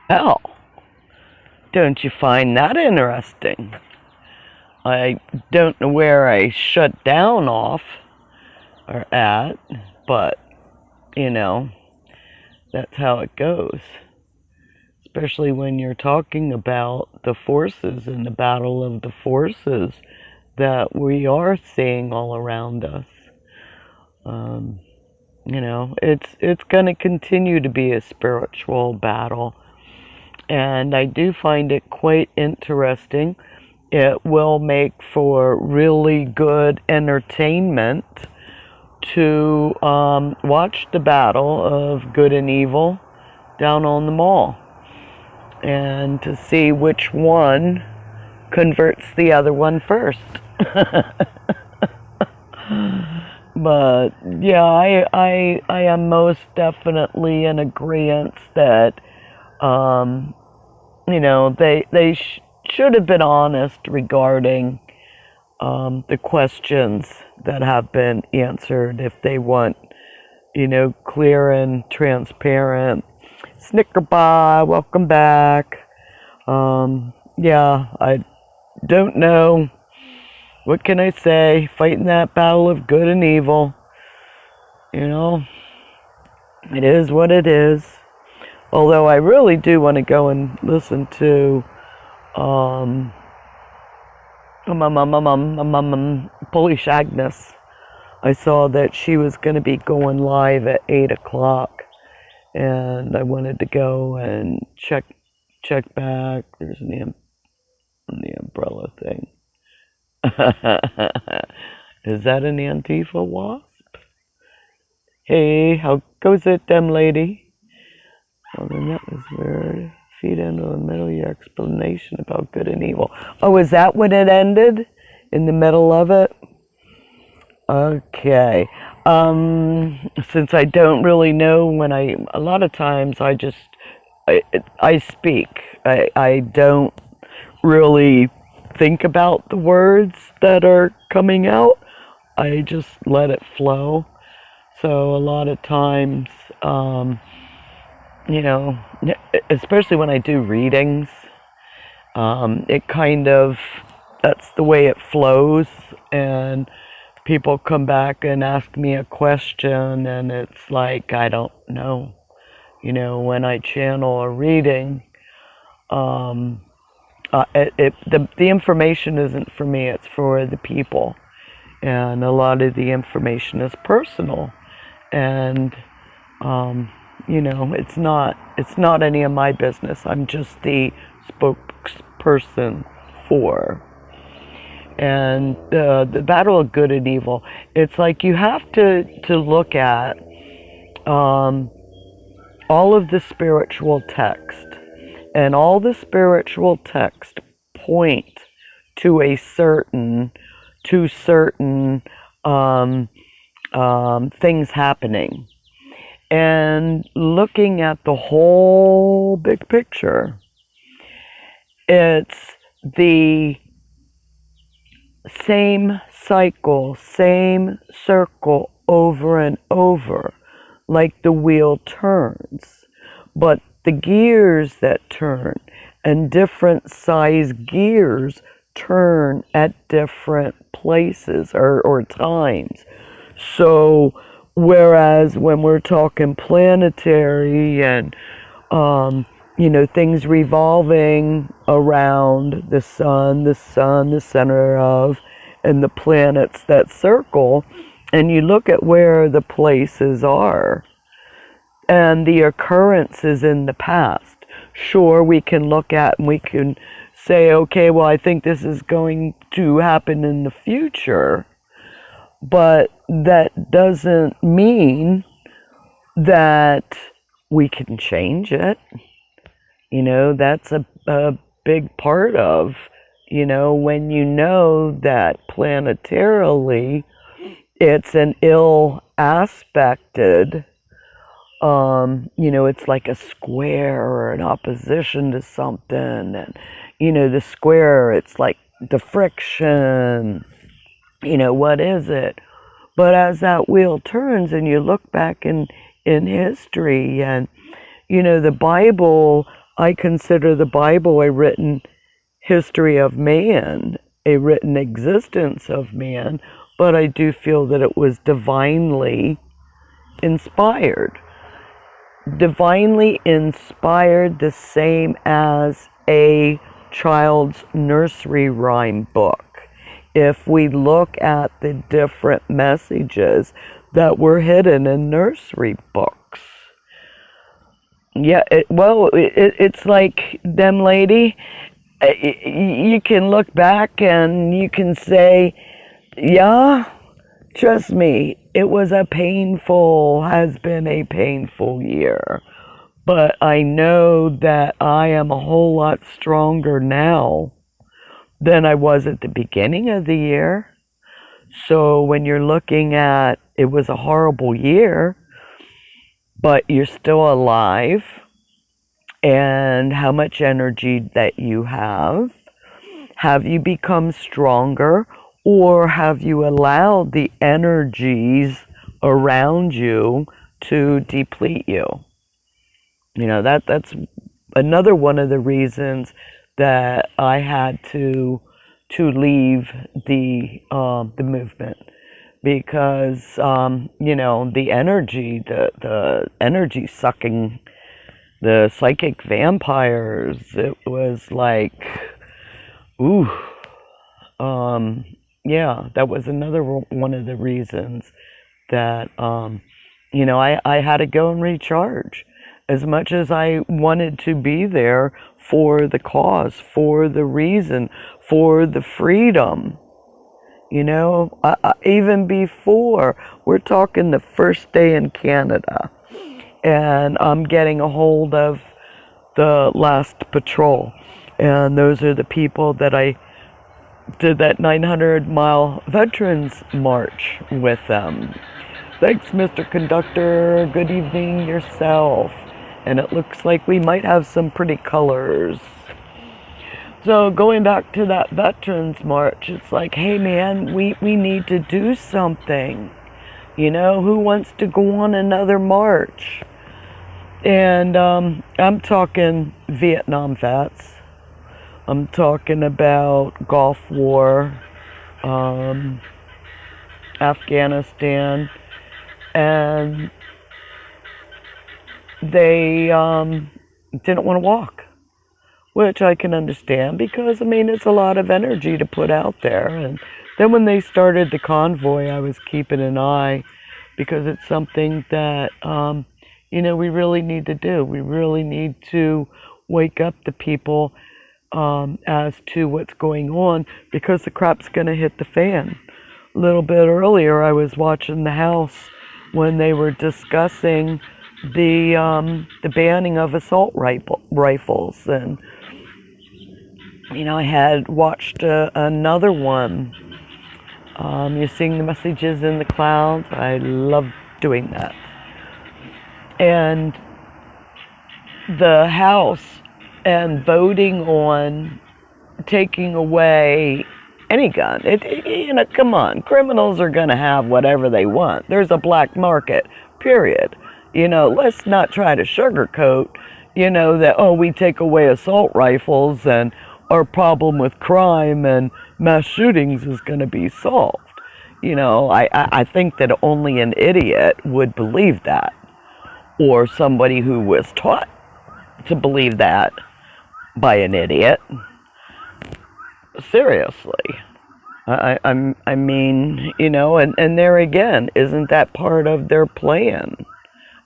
Well, don't you find that interesting? I don't know where I shut down off or at, but, you know, that's how it goes. Especially when you're talking about the forces and the battle of the forces that we are seeing all around us. Um, it's going to continue to be a spiritual battle, and I do find it quite interesting. It will make for really good entertainment to watch the battle of good and evil down on the mall, and to see which one converts the other one first. But yeah, I am most definitely in agreement that they should have been honest regarding the questions that have been answered if they want, clear and transparent. Snickerby, welcome back. Yeah, I don't know. What can I say? Fighting that battle of good and evil. You know, it is what it is. Although I really do want to go and listen to Polish Agnes. I saw that she was going to be going live at 8 o'clock, and I wanted to go and check back. There's the umbrella thing. Is that an Antifa wasp? Hey, how goes it, them lady? Well, then that was weird. Feed into the middle of your explanation about good and evil. Oh, is that when it ended? In the middle of it? Okay. Since I don't really know when a lot of times I speak. I don't really think about the words that are coming out. I just let it flow. So a lot of times, you know, especially when I do readings, it kind of, that's the way it flows, and people come back and ask me a question, and it's like, I don't know. When I channel a reading, the information isn't for me, it's for the people. And a lot of the information is personal. And, it's not any of my business. I'm just the spokesperson for. And the battle of good and evil, it's like you have to look at all of the spiritual text. And all the spiritual text point to certain things happening. And looking at the whole big picture, it's the same cycle, same circle over and over, like the wheel turns. But the gears that turn, and different size gears turn at different places or times. So whereas when we're talking planetary and things revolving around the sun, the center of, and the planets that circle, and you look at where the places are and the occurrences in the past, sure, we can look at and we can say, okay, well, I think this is going to happen in the future, but that doesn't mean that we can change it. That's a big part of, when that planetarily it's an ill aspected, it's like a square or an opposition to something. And, the square, it's like the friction, what is it? But as that wheel turns and you look back in history, and, the Bible I consider the Bible a written history of man, a written existence of man, but I do feel that it was divinely inspired. Divinely inspired, the same as a child's nursery rhyme book. If we look at the different messages that were hidden in nursery books. Yeah, it's like, them lady, you can look back and you can say, yeah, trust me, has been a painful year. But I know that I am a whole lot stronger now than I was at the beginning of the year. So when you're looking at, it was a horrible year, but you're still alive, and how much energy that you have you become stronger, or have you allowed the energies around you to deplete you? You know, that's another one of the reasons that I had to leave the movement, because you know, the energy sucking, the psychic vampires, it was like, ooh, yeah, that was another one of the reasons that you know, I had to go and recharge. As much as I wanted to be there for the cause, for the reason, for the freedom, you know, even before, we're talking the first day in Canada, and I'm getting a hold of the last patrol, and those are the people that I did that 900-mile Veterans March with them. Thanks, Mr. Conductor. Good evening yourself. And it looks like we might have some pretty colors. So going back to that Veterans March, it's like, hey man, we need to do something. You know, who wants to go on another march? And I'm talking Vietnam vets. I'm talking about Gulf War, Afghanistan, and they didn't want to walk, which I can understand, because, I mean, it's a lot of energy to put out there. And then when they started the convoy, I was keeping an eye, because it's something that, you know, we really need to do. We really need to wake up the people as to what's going on, because the crap's going to hit the fan. A little bit earlier, I was watching the House when they were discussing the banning of assault rifles, and you know, I had watched another one. You're seeing the messages in the clouds. I love doing that. And the House and voting on taking away any gun. You know, come on, criminals are going to have whatever they want. There's a black market, period. You know, let's not try to sugarcoat, you know, that, oh, we take away assault rifles and our problem with crime and mass shootings is going to be solved. You know, I think that only an idiot would believe that, or somebody who was taught to believe that by an idiot. Seriously. I mean, you know, and there again, isn't that part of their plan?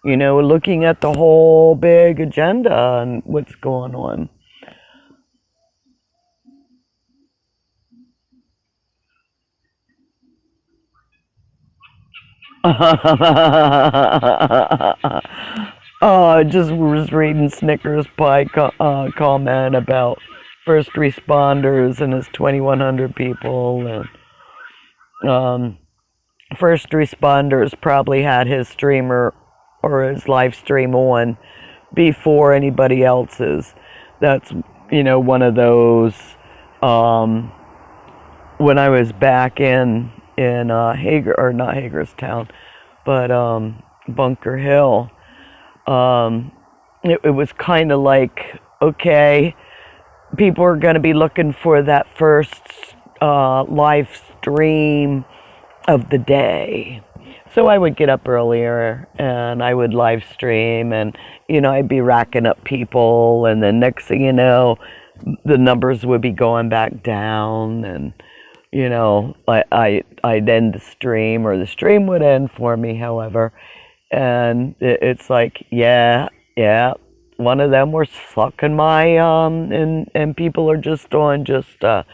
You know, looking at the whole big agenda and what's going on. Oh, I just was reading Snickers Pie comment about first responders and his 2,100 people, and first responders probably had his streamer or his live stream on before anybody else's. That's, you know, one of those, when I was back in Hager, or not Hagerstown, but Bunker Hill, it was kind of like okay, people are going to be looking for that first live stream of the day. So I would get up earlier and I would live stream, and I'd be racking up people, and then next thing you know, the numbers would be going back down, and I'd end the stream, or the stream would end for me, however, and it's like, yeah, one of them were sucking my and people are just on for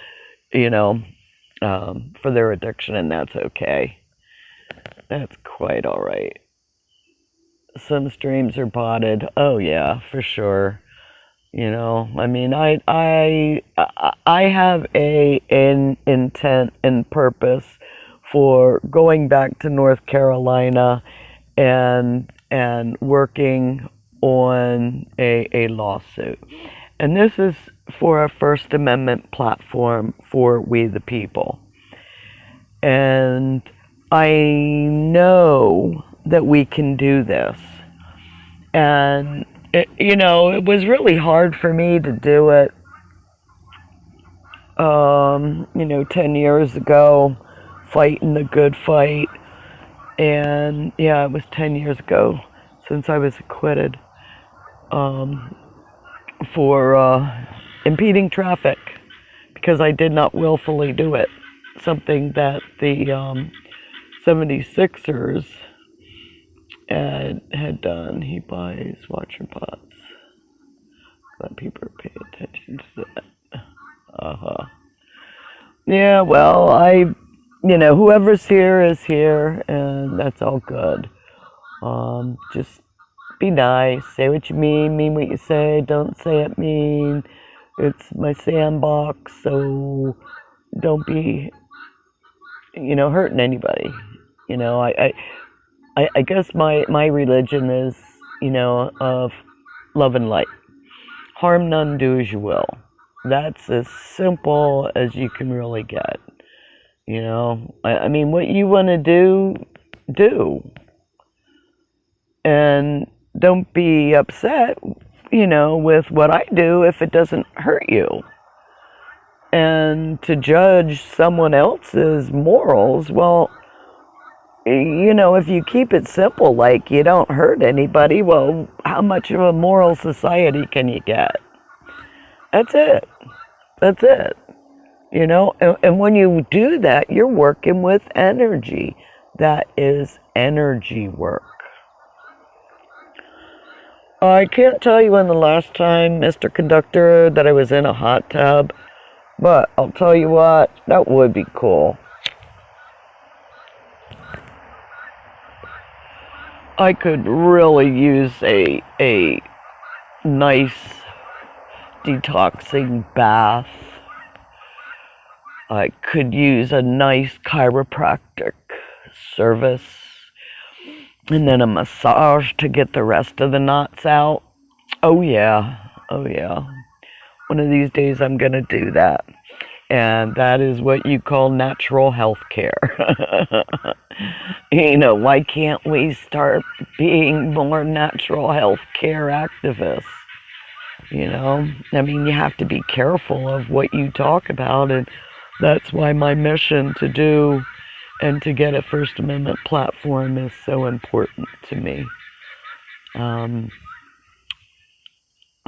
their addiction, and that's okay. That's quite all right. Some streams are botted. Oh yeah, for sure. I mean, I have an intent and purpose for going back to North Carolina and working on a lawsuit. And this is for a First Amendment platform for we the people. And I know that we can do this. And, it was really hard for me to do it, 10 years ago, fighting the good fight. And, yeah, it was 10 years ago since I was acquitted for impeding traffic because I did not willfully do it. Something that the 76ers had done. He buys watcher pots. Let people pay attention to that. Yeah, well, whoever's here is here, and that's all good. Just be nice, say what you mean what you say, don't say it mean. It's my sandbox, so don't be, hurting anybody. I guess my religion is, of love and light. Harm none, do as you will. That's as simple as you can really get. I mean, what you want to do. And don't be upset, with what I do if it doesn't hurt you. And to judge someone else's morals, well, if you keep it simple, like you don't hurt anybody, well, how much of a moral society can you get? That's it. And when you do that, you're working with energy. That is energy work. I can't tell you when the last time, Mr. Conductor, that I was in a hot tub, but I'll tell you what, that would be cool. I could really use a nice detoxing bath. I could use a nice chiropractic service, and then a massage to get the rest of the knots out. Oh yeah. One of these days I'm gonna do that. And that is what you call natural health care. Why can't we start being more natural health care activists? I mean, you have to be careful of what you talk about, and that's why my mission to do and to get a First Amendment platform is so important to me.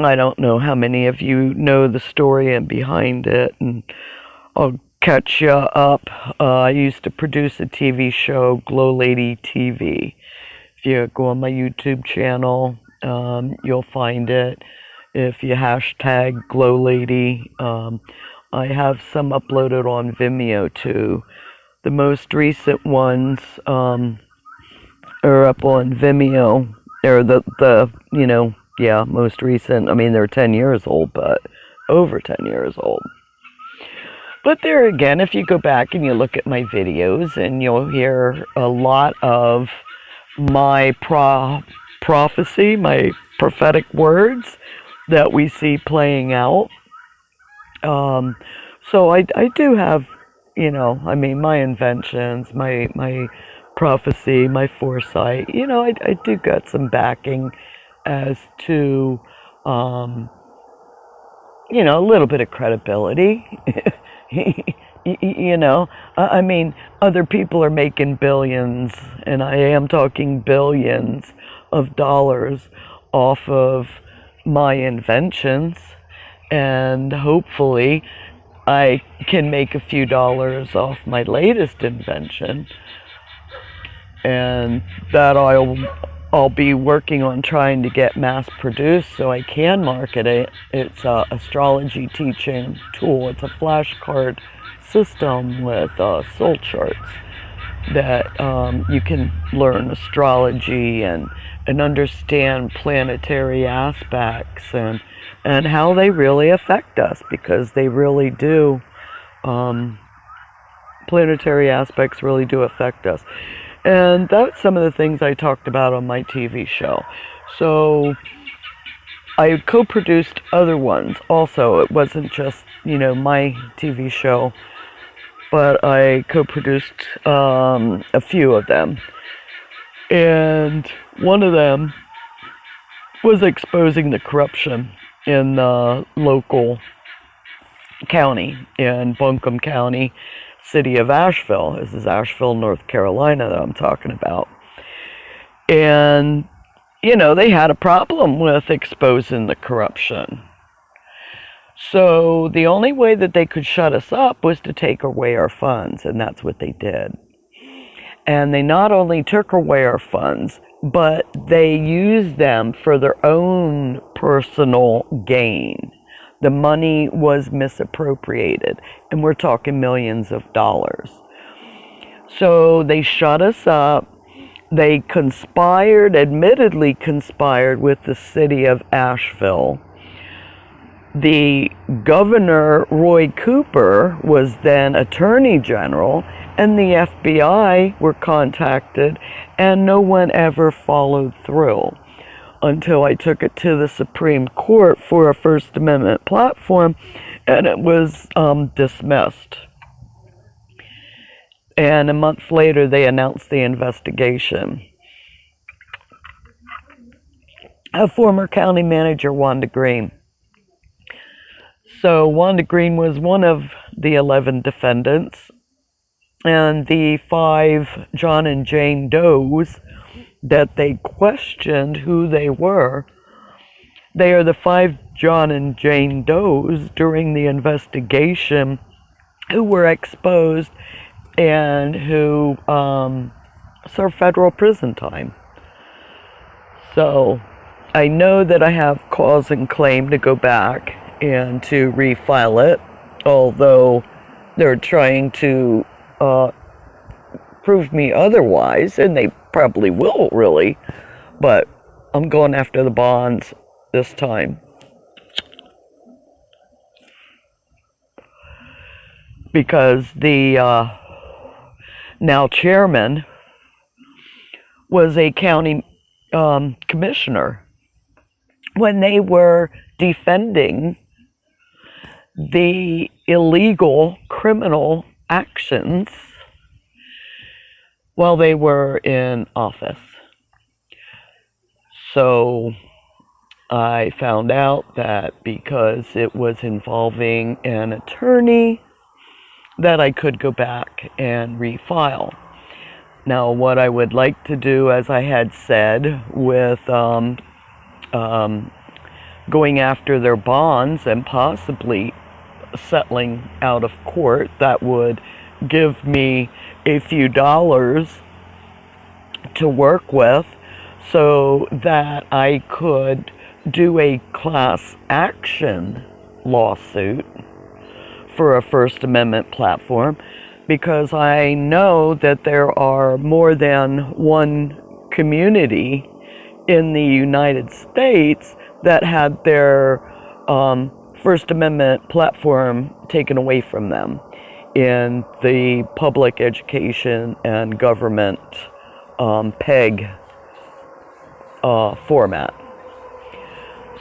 I don't know how many of you know the story and behind it, and I'll catch you up. I used to produce a TV show, GLoLady TV. If you go on my YouTube channel, you'll find it. If you hashtag GLoLady, I have some uploaded on Vimeo too. The most recent ones are up on Vimeo. They're most recent. I mean, they're 10 years old, but over 10 years old. But there again, if you go back and you look at my videos, and you'll hear a lot of my prophecy, my prophetic words that we see playing out. So I do have, my inventions, my prophecy, my foresight, I do got some backing as to a little bit of credibility. I mean, other people are making billions, and I am talking billions of dollars off of my inventions, and hopefully I can make a few dollars off my latest invention, and that I'll be working on trying to get mass produced so I can market it. It's a astrology teaching tool. It's a flashcard system with soul charts that you can learn astrology and understand planetary aspects and how they really affect us, because they really do. Planetary aspects really do affect us. And that's some of the things I talked about on my TV show. So I co-produced other ones also. It wasn't just, my TV show, but I co-produced a few of them. And one of them was exposing the corruption in the local county, in Buncombe County, city of Asheville. This is Asheville, North Carolina that I'm talking about. And, they had a problem with exposing the corruption. So the only way that they could shut us up was to take away our funds, and that's what they did. And they not only took away our funds, but they used them for their own personal gain. The money was misappropriated, and we're talking millions of dollars. So they shut us up. They admittedly conspired with the city of Asheville. The governor, Roy Cooper, was then Attorney General, and the FBI were contacted, and no one ever followed through until I took it to the Supreme Court for a First Amendment platform, and it was dismissed. And a month later, they announced the investigation. A former county manager, Wanda Green. So Wanda Green was one of the 11 defendants, and the 5 John and Jane Does that they questioned who they were. They are the 5 John and Jane Does during the investigation who were exposed and who served federal prison time. So I know that I have cause and claim to go back and to refile it, although they're trying to prove me otherwise, and they probably will, really, but I'm going after the bonds this time. Because the now chairman was a county commissioner when they were defending the illegal criminal actions while they were in office. So I found out that because it was involving an attorney, that I could go back and refile. Now, what I would like to do, as I had said, with going after their bonds and possibly settling out of court, that would give me a few dollars to work with so that I could do a class action lawsuit for a First Amendment platform, because I know that there are more than one community in the United States that had their First Amendment platform taken away from them in the public education and government PEG format.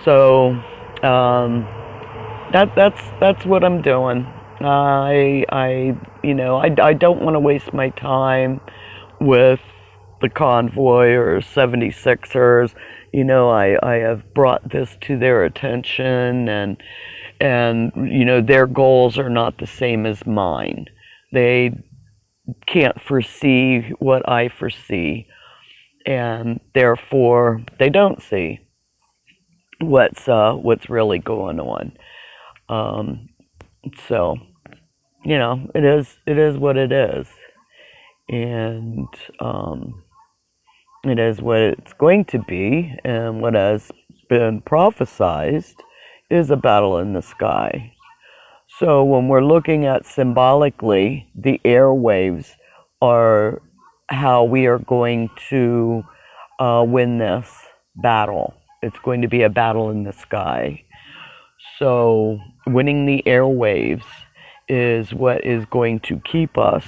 So that's what I'm doing. I don't want to waste my time with the convoy or 76ers. I have brought this to their attention, And, you know, their goals are not the same as mine. They can't foresee what I foresee, and therefore they don't see what's really going on. So, you know, it is what it is, and it is what it's going to be, and what has been prophesized is a battle in the sky. So when we're looking at symbolically, the airwaves are how we are going to win this battle. It's going to be a battle in the sky. So winning the airwaves is what is going to keep us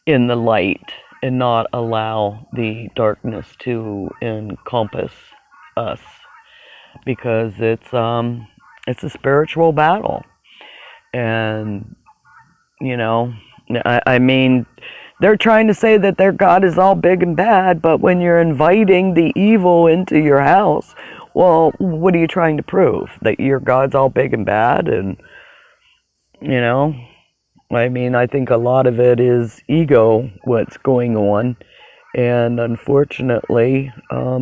in the light and not allow the darkness to encompass us, because it's a spiritual battle. And, you know, I mean, they're trying to say that their God is all big and bad, but when you're inviting the evil into your house, well, what are you trying to prove? That your God's all big and bad? And, you know, I mean, I think a lot of it is ego, what's going on. And unfortunately,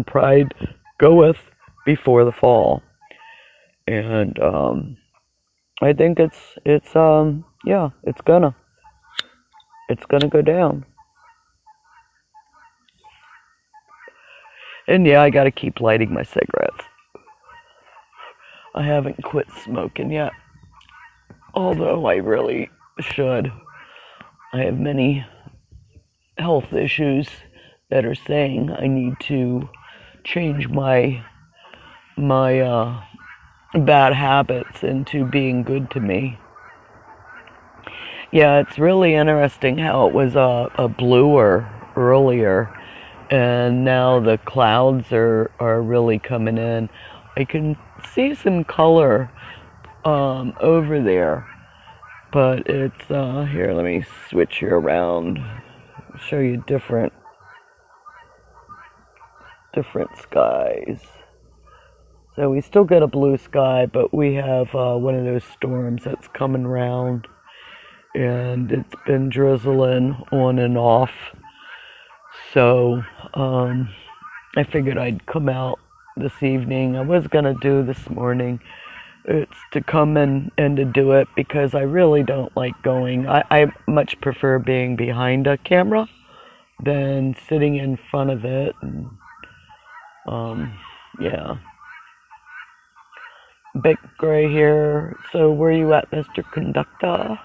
pride goeth before the fall. And, I think it's yeah, it's gonna go down. And yeah, I gotta keep lighting my cigarettes. I haven't quit smoking yet, although I really should. I have many health issues that are saying I need to change my bad habits into being good to me. Yeah, it's really interesting how it was a bluer earlier, and now the clouds are really coming in. I can see some color over there, but it's here, let me switch you around, show you different skies. So we still get a blue sky, but we have one of those storms that's coming around, and it's been drizzling on and off. So I figured I'd come out this evening. I was gonna do this morning. It's to come and to do it, because I really don't like going. I much prefer being behind a camera than sitting in front of it. And, yeah. Big Gray here. So where you at, Mr. Conductor?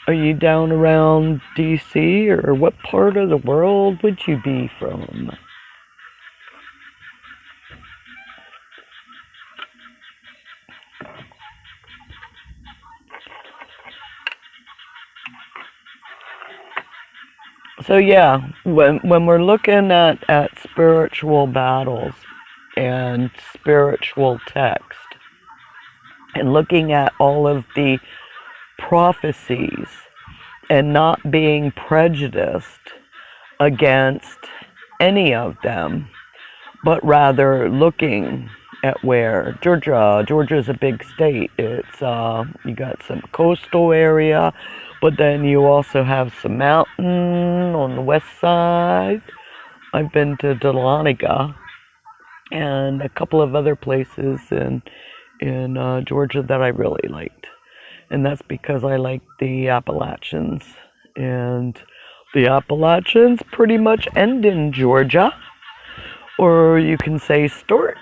Are you down around DC, or what part of the world would you be from? So yeah, when we're looking at spiritual battles and spiritual text, and looking at all of the prophecies, and not being prejudiced against any of them, but rather looking at where Georgia's a big state. It's you got some coastal area, but then you also have some mountain on the west side. I've been to Dahlonega and a couple of other places in Georgia that I really liked. And that's because I like the Appalachians. And the Appalachians pretty much end in Georgia. Or you can say start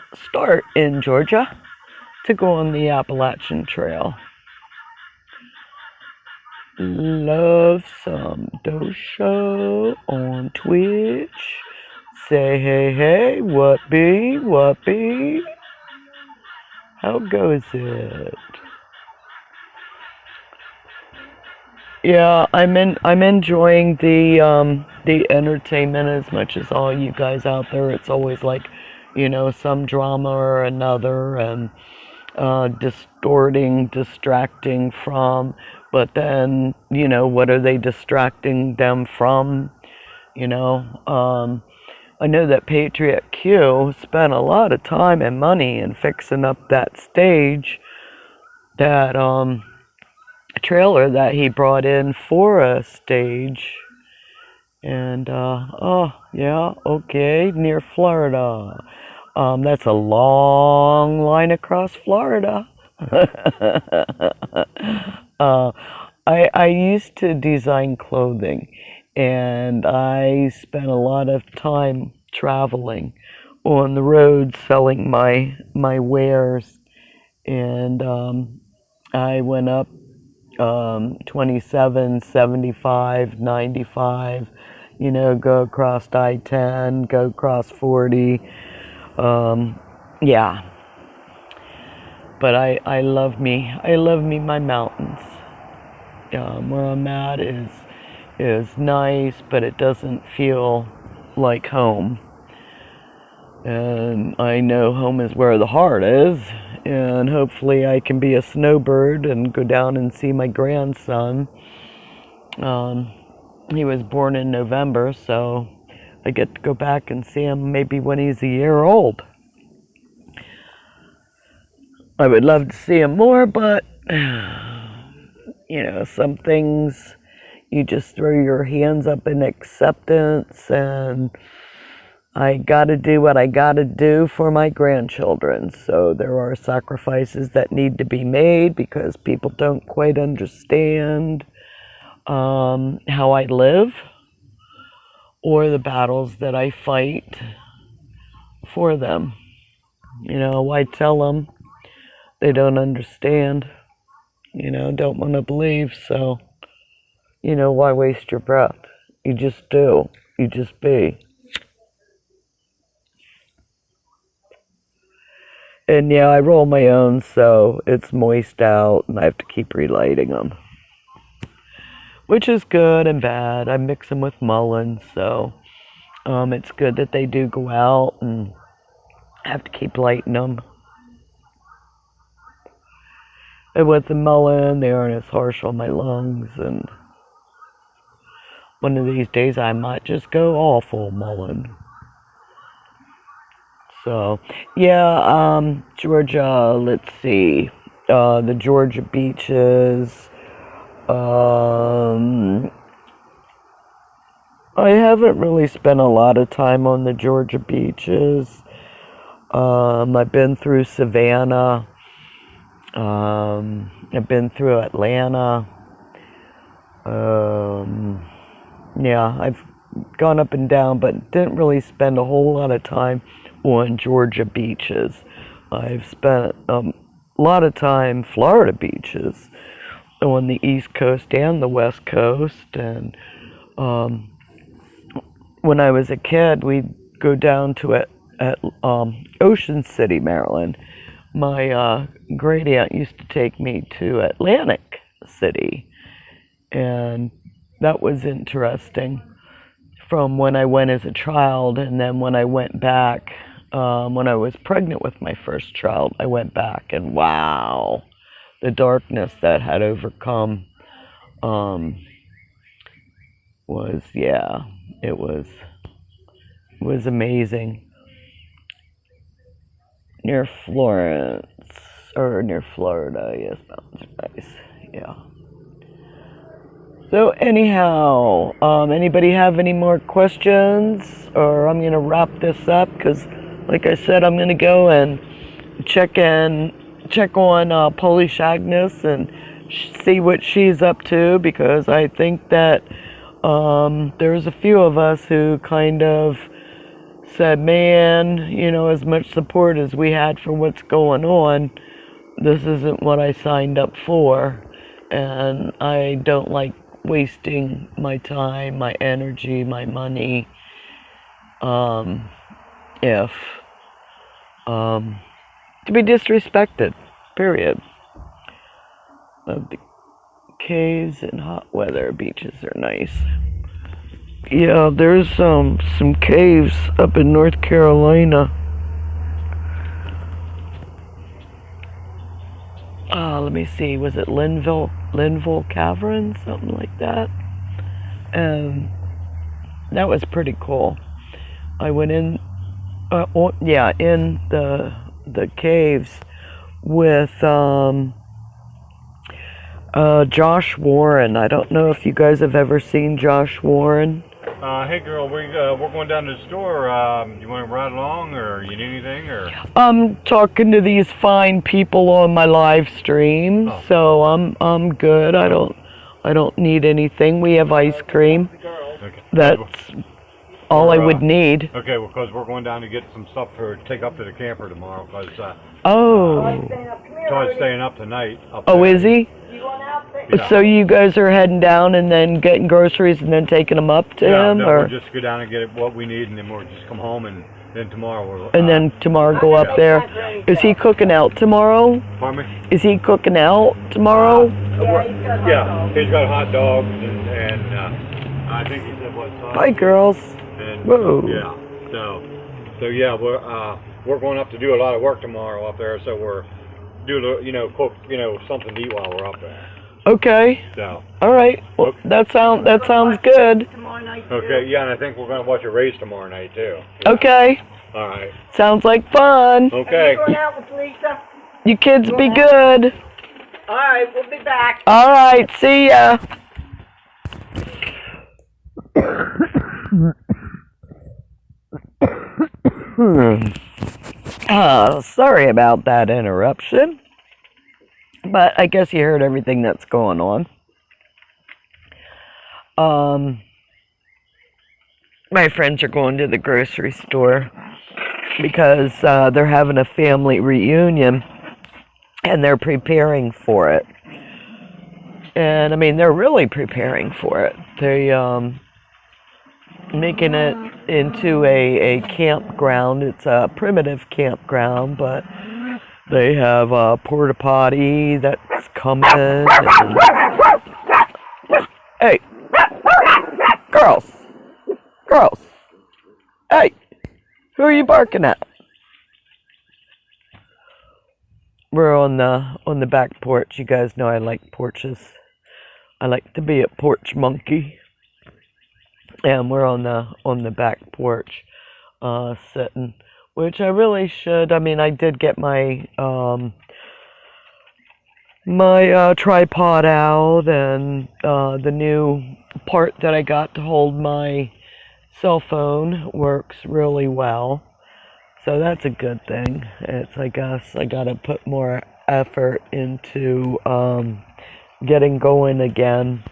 in Georgia to go on the Appalachian Trail. Love some Dosho on Twitch. Say hey, what be? How goes it? Yeah, I'm enjoying the entertainment as much as all you guys out there. It's always like, you know, some drama or another, and distracting from. But then, you know, what are they distracting them from? You know, I know that Patriot Q spent a lot of time and money in fixing up that stage, that trailer that he brought in for a stage. And, oh, yeah, okay, near Florida. That's a long line across Florida. I used to design clothing, and I spent a lot of time traveling on the road selling my wares. And I went up 27, 75, 95, go across I-10, go across 40. Yeah. But I love me. I love me my mountains. Where I'm at is nice, but it doesn't feel like home. And I know home is where the heart is, and hopefully I can be a snowbird and go down and see my grandson. He was born in November, so I get to go back and see him maybe when he's a year old. I would love to see him more, but some things you just throw your hands up in acceptance, and I gotta do what I gotta do for my grandchildren. So there are sacrifices that need to be made because people don't quite understand how I live or the battles that I fight for them. Why tell them? They don't understand, don't want to believe, so, why waste your breath? You just do. You just be. And yeah, I roll my own, so it's moist out, and I have to keep relighting them. Which is good and bad. I mix them with mullins, so it's good that they do go out, and I have to keep lighting them. And with the mullein, they aren't as harsh on my lungs, and one of these days I might just go all full mullein. So, yeah, Georgia, let's see, the Georgia beaches, I haven't really spent a lot of time on the Georgia beaches. I've been through Savannah. I've been through Atlanta. Yeah, I've gone up and down, but didn't really spend a whole lot of time on Georgia beaches. I've spent a lot of time Florida beaches on the East Coast and the West Coast. And when I was a kid, we'd go down to at Ocean City, Maryland. My great aunt used to take me to Atlantic City, and that was interesting from when I went as a child. And then when I went back, when I was pregnant with my first child, I went back, and wow, the darkness that had overcome was, yeah, it was amazing. Near Florence, or near Florida, yes, mountains are nice, yeah. So anyhow, anybody have any more questions? Or I'm going to wrap this up, because like I said, I'm going to go and check on Polish Agnes and see what she's up to, because I think that there's a few of us who kind of said, man, as much support as we had for what's going on, this isn't what I signed up for. And I don't like wasting my time, my energy, my money, if to be disrespected, period. Love the caves and hot weather. Beaches are nice. Yeah, there's some caves up in North Carolina. Let me see, was it Linville Cavern, something like that? That was pretty cool. I went in, yeah, in the caves with Josh Warren. I don't know if you guys have ever seen Josh Warren. Hey girl, we're going down to the store. You want to ride along, or you need anything, or? I'm talking to these fine people on my live stream, so I'm good. I don't need anything. We have ice cream. Okay. That's all I would need. Okay, well, because we're going down to get some stuff to take up to the camper tomorrow. Because Todd's staying up tonight. Oh, is he? Yeah. So you guys are heading down and then getting groceries and then taking them up to him, no, or? We'll just go down and get what we need, and then we'll just come home, and then tomorrow we'll. And then tomorrow go up there. Is he cooking out tomorrow? Pardon me? Is he cooking out tomorrow? Yeah, he's got hot dogs, and I think he said what? Hi, girls. And, whoa. Yeah. So yeah, we're going up to do a lot of work tomorrow up there, so we're cook something to eat while we're up there. Okay. So. All right. Well, that sounds good. Okay. Yeah, and I think we're going to watch a race tomorrow night too. Okay. All right. Sounds like fun. Okay. Are you going out with Lisa? You kids be good. All right, we'll be back. All right. See ya. Sorry about that interruption. But I guess you heard everything that's going on. My friends are going to the grocery store because they're having a family reunion and they're preparing for it. And I mean, they're really preparing for it. They making it into a campground. It's a primitive campground, but they have a porta potty that's coming. Hey, girls, hey, who are you barking at? We're on the back porch. You guys know I like porches. I like to be a porch monkey. And we're on the back porch, sitting. Which I really should. I mean, I did get my my tripod out, and the new part that I got to hold my cell phone works really well. So that's a good thing. I guess I gotta put more effort into getting going again.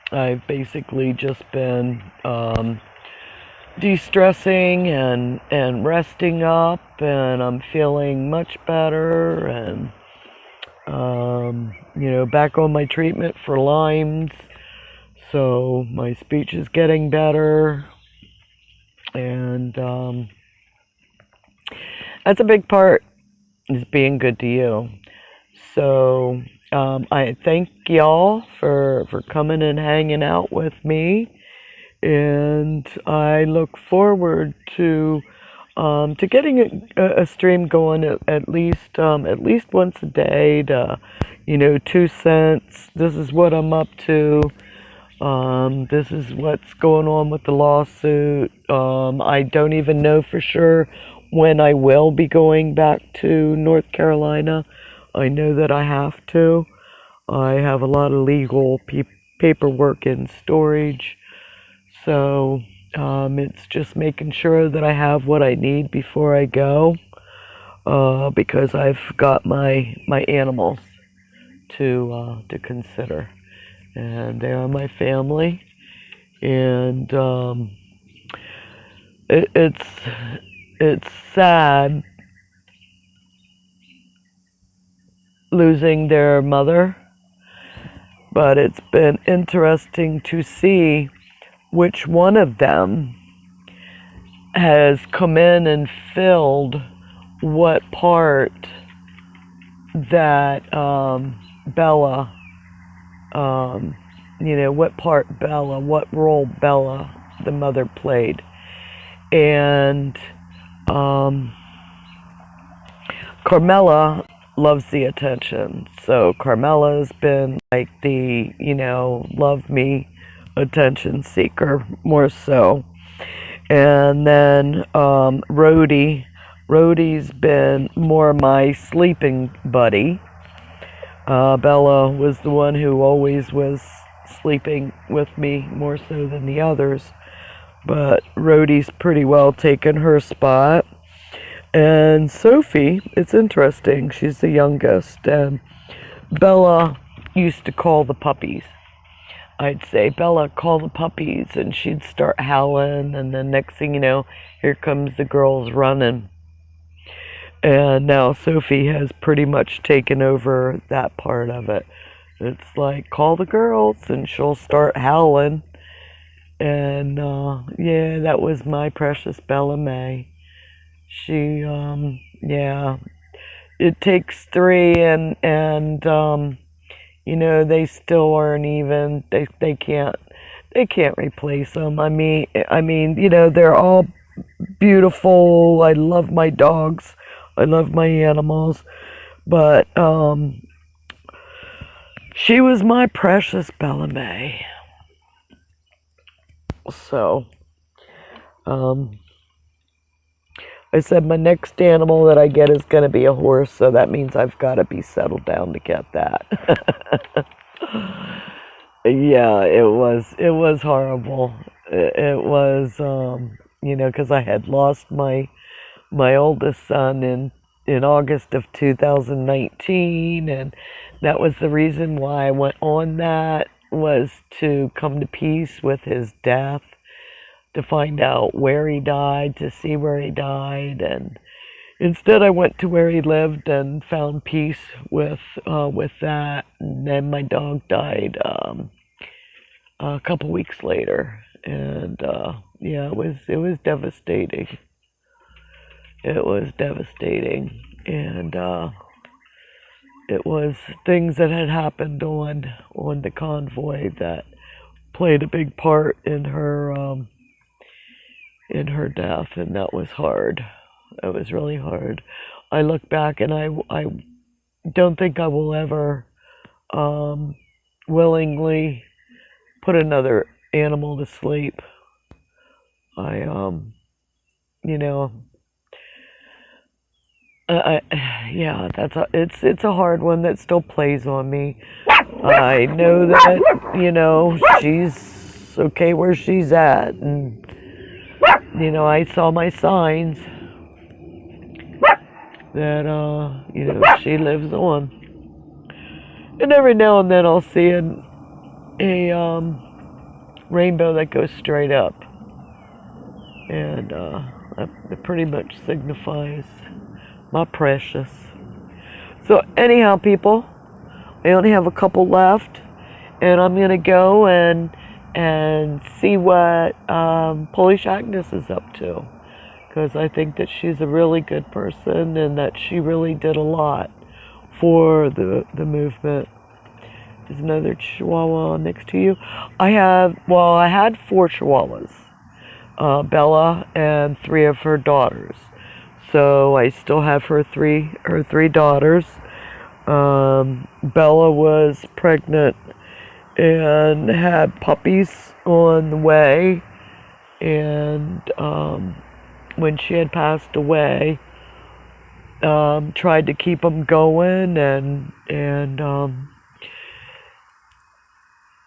I've basically just been de-stressing and resting up, and I'm feeling much better, and back on my treatment for Lyme's, so my speech is getting better, and that's a big part, is being good to you. So I thank y'all for coming and hanging out with me. And I look forward to getting a stream going at least once a day to 2 cents. This is what I'm up to. This is what's going on with the lawsuit. I don't even know for sure when I will be going back to North Carolina. I know that I have to. I have a lot of legal paperwork in storage. So it's just making sure that I have what I need before I go, because I've got my animals to consider, and they are my family, and it's sad losing their mother, but it's been interesting to see which one of them has come in and filled what part that Bella, what role Bella, the mother, played. And Carmela loves the attention. So Carmela's been like the, love me attention seeker more so. And then Rhodey's been more my sleeping buddy. Bella was the one who always was sleeping with me more so than the others. But Rhodey's pretty well taken her spot. And Sophie, it's interesting, she's the youngest. And Bella used to call the puppies. I'd say, Bella, call the puppies, and she'd start howling, and then next thing you know, here comes the girls running. And now Sophie has pretty much taken over that part of it. It's like, call the girls, and she'll start howling. And, yeah, that was my precious Bella May. She, yeah, it takes three, and you know, they still aren't even, they can't replace them. I mean, you know, they're all beautiful. I love my dogs. I love my animals. But, she was my precious Bella May. So, I said my next animal that I get is going to be a horse, so that means I've got to be settled down to get that. Yeah, it was horrible. It was, you know, because I had lost my oldest son in August of 2019, and that was the reason why I went on that, was to come to peace with his death, to find out where he died, to see where he died, and instead I went to where he lived and found peace with that. And then my dog died a couple weeks later, and yeah, it was devastating. It was devastating, and it was things that had happened on the convoy that played a big part in her death, and that was hard. It was really hard. I look back and I don't think I will ever willingly put another animal to sleep. You know, yeah, it's a hard one that still plays on me. I know that, you know, she's okay where she's at, and you know, I saw my signs that, you know, she lives on. And every now and then I'll see a rainbow that goes straight up. And it pretty much signifies my precious. So anyhow, people, I only have a couple left, and I'm going to go and see what Polish Agnes is up to, because I think that she's a really good person and that she really did a lot for the movement. There's another Chihuahua next to you. I had 4 Chihuahuas, Bella and 3 of her daughters. So I still have her three daughters. Bella was pregnant and had puppies on the way, and when she had passed away, tried to keep them going, and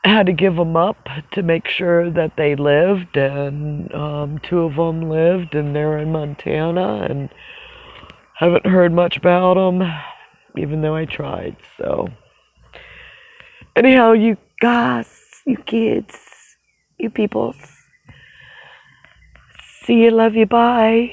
had to give them up to make sure that they lived, and 2 of them lived, and they're in Montana, and haven't heard much about them, even though I tried. So anyhow, you guys, you kids, you peoples, see you, love you, bye.